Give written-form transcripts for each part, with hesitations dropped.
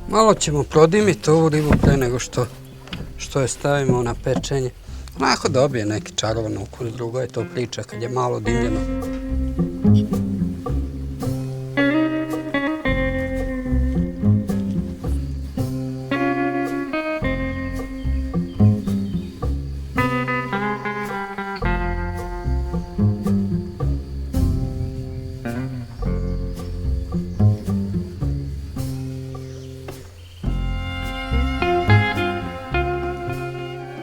Malo ćemo prodimiti ovu ribu pre nego što je stavimo na pečenje. Onako dobije neki čarovan ukus, drugo je to priča kad je malo dimljeno.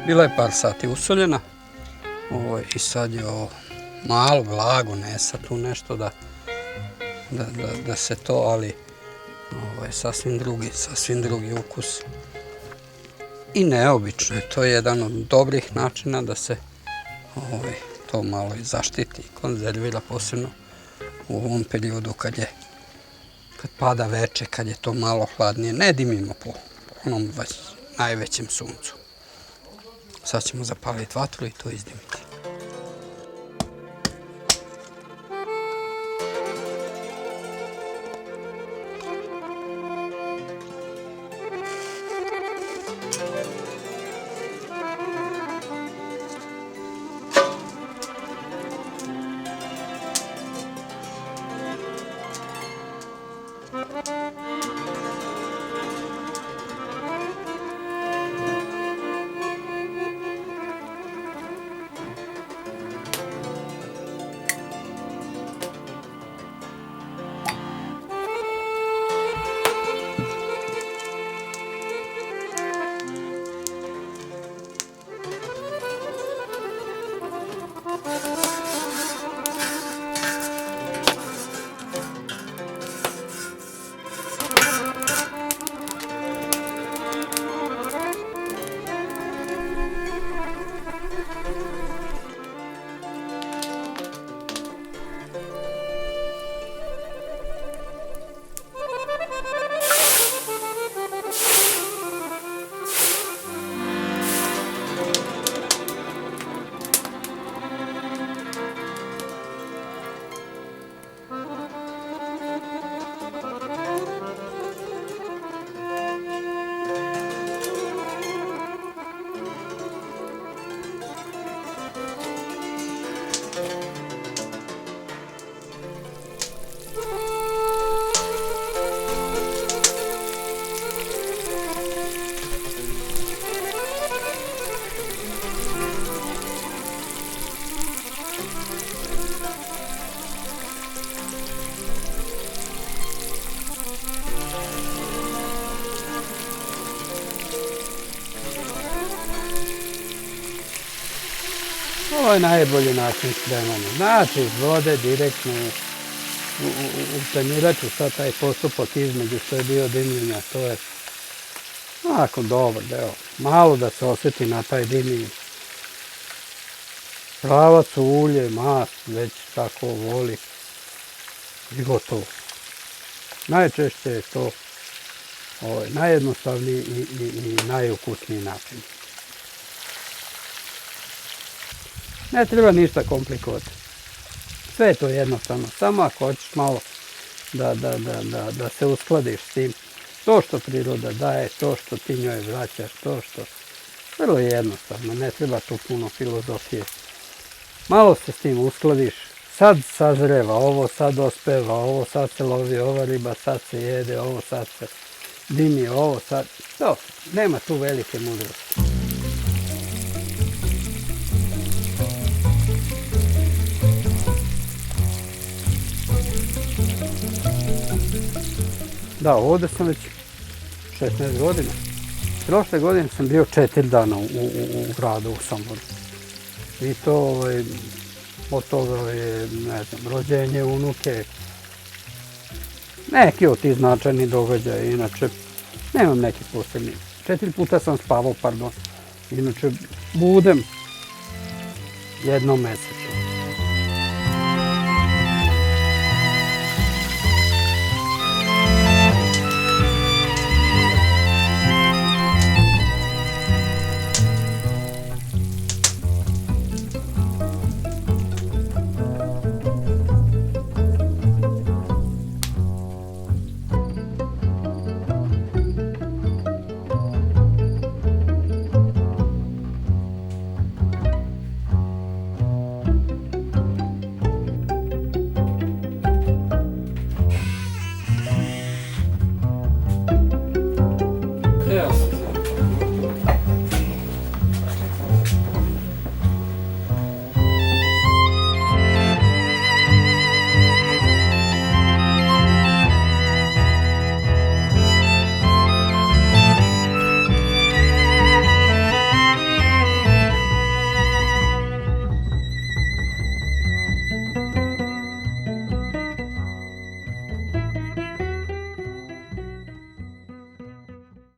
Bila je par sati usoljena i sad je ovo malo blago, ne sad tu nešto da se to, ali ovo je sasvim drugi ukus. I neobično je, to je jedan od dobrih načina da se to malo i zaštiti i konzervira, posebno u ovom periodu kad pada veče, kad je to malo hladnije. Ne dimimo po onom najvećem suncu. Sad ćemo zapaliti vatru i to izdimiti. Ovo je najbolji način spremanja. Znači, iz vode direktno u tanjiraču, sad taj postupak između što je bio dimljenja, to je onako dobar deo. Malo da se osjeti na taj dimljenje. Pravac, ulje, mast, već kako voli i gotovo. Najčešće je to najjednostavniji i najukusniji način. Ne treba ništa komplikovati. Sve je to jednostavno. Samo ako hoćeš malo da se uskladiš s tim. To što priroda daje, to što ti njoj vraćaš, to što... Vrlo je jednostavno, ne treba tu puno filozofije. Malo se s tim uskladiš. Sad sazreva ovo, sad ospeva ovo, sad se lovi ova riba, sad se jede ovo, sad se dimi ovo, sad... To, nema tu velike mudrosti. Da, ovdje sam već 16 godina. Prošle godine sam bio 4 dana u gradu u Somboru. I to od toga je, ne znam, rođenje unuke. Neki od tih značajnih događaja. Inače, Nemam neki posebni. 4 puta sam spavao, pardon. Inače, budem jednom mesečno.